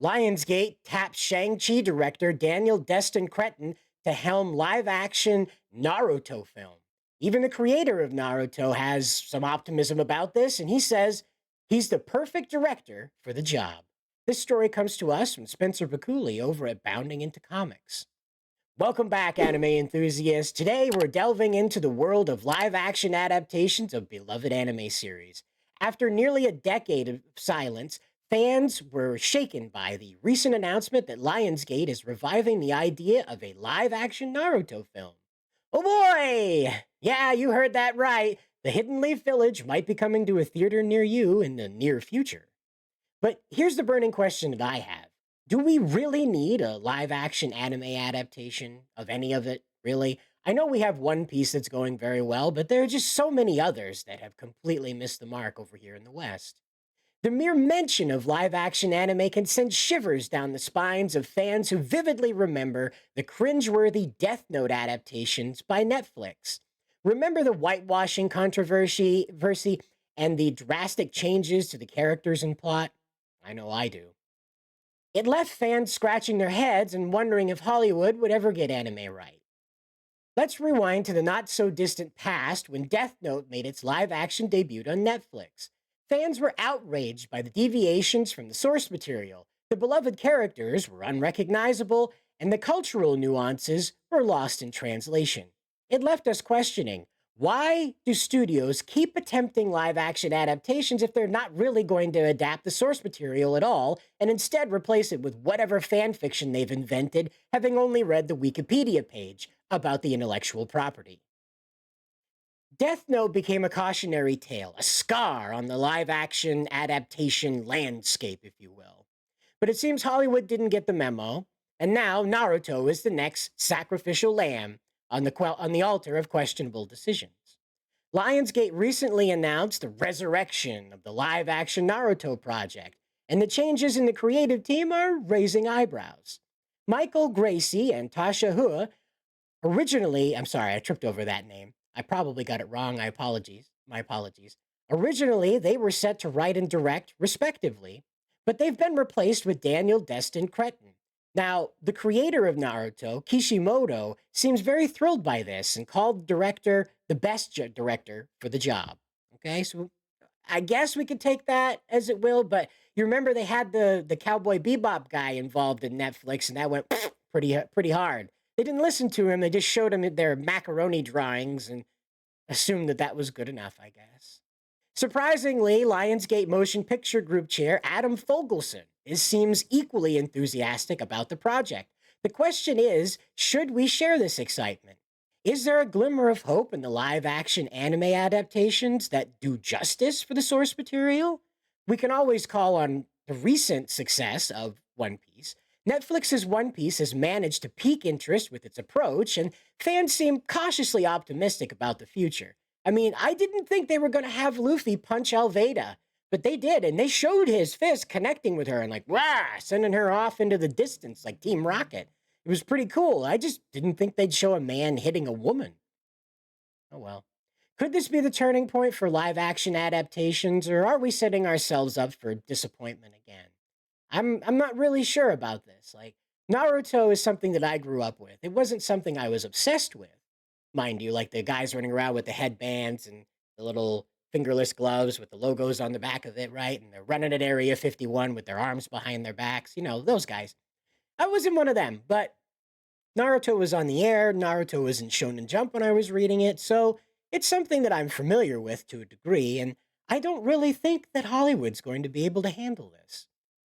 Lionsgate tapped Shang-Chi director Daniel Destin Cretton to helm live-action Naruto film. Even the creator of Naruto has some optimism about this, and he says he's the perfect director for the job. This story comes to us from Spencer Bakuli over at Bounding Into Comics. Welcome back, anime enthusiasts. Today, we're delving into the world of live-action adaptations of beloved anime series. After nearly a decade of silence, fans were shaken by the recent announcement that Lionsgate is reviving the idea of a live-action Naruto film. Oh boy! Yeah, you heard that right. The Hidden Leaf Village might be coming to a theater near you in the near future. But here's the burning question that I have. Do we really need a live action anime adaptation of any of it, really? I know we have One Piece that's going very well, but there are just so many others that have completely missed the mark over here in the West. The mere mention of live action anime can send shivers down the spines of fans who vividly remember the cringeworthy Death Note adaptations by Netflix. Remember the whitewashing controversy and the drastic changes to the characters and plot? I know I do. It left fans scratching their heads and wondering if Hollywood would ever get anime right. Let's rewind to the not so distant past when Death Note made its live action debut on Netflix. Fans were outraged by the deviations from the source material. The beloved characters were unrecognizable, and the cultural nuances were lost in translation. It left us questioning, why do studios keep attempting live action adaptations if they're not really going to adapt the source material at all and instead replace it with whatever fan fiction they've invented, having only read the Wikipedia page about the intellectual property? Death Note became a cautionary tale, a scar on the live action adaptation landscape, if you will. But it seems Hollywood didn't get the memo, and now Naruto is the next sacrificial lamb on the altar of questionable decisions. Lionsgate recently announced the resurrection of the live action Naruto project, and the changes in the creative team are raising eyebrows. Michael Gracie and Tasha Hua originally, I'm sorry, I tripped over that name. I probably got it wrong. My apologies. Originally, they were set to write and direct, respectively, but they've been replaced with Daniel Destin Cretton. Now, the creator of Naruto, Kishimoto, seems very thrilled by this and called the director the best director for the job. Okay, so I guess we could take that as it will, but you remember they had the Cowboy Bebop guy involved in Netflix, and that went pretty hard. They didn't listen to him; they just showed him their macaroni drawings and assumed that that was good enough, I guess. Surprisingly, Lionsgate Motion Picture Group chair Adam Fogelson seems equally enthusiastic about the project. The question is, should we share this excitement? Is there a glimmer of hope in the live action anime adaptations that do justice for the source material? We can always call on the recent success of One Piece. Netflix's One Piece has managed to pique interest with its approach, and fans seem cautiously optimistic about the future. I mean, I didn't think they were going to have Luffy punch Alveda, but they did, and they showed his fist connecting with her and like, rah, sending her off into the distance like Team Rocket. It was pretty cool. I just didn't think they'd show a man hitting a woman. Oh well. Could this be the turning point for live action adaptations, or are we setting ourselves up for disappointment again? I'm not really sure about this. Like, Naruto is something that I grew up with. It wasn't something I was obsessed with, mind you, like the guys running around with the headbands and the little fingerless gloves with the logos on the back of it, right? And they're running at Area 51 with their arms behind their backs. You know, those guys. I wasn't one of them, but Naruto was on the air. Naruto was in Shonen Jump when I was reading it, so it's something that I'm familiar with to a degree, and I don't really think that Hollywood's going to be able to handle this.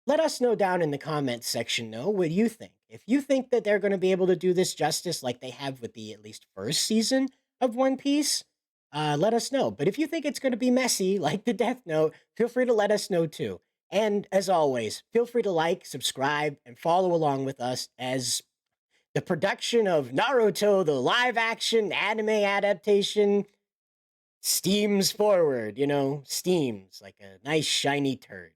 Let us know down in the comments section, though, what you think. If you think that they're going to be able to do this justice like they have with the at least first season of One Piece, let us know. But if you think it's going to be messy, like the Death Note, feel free to let us know too. And as always, feel free to like, subscribe, and follow along with us as the production of Naruto, the live action anime adaptation, steams forward, steams like a nice shiny turd.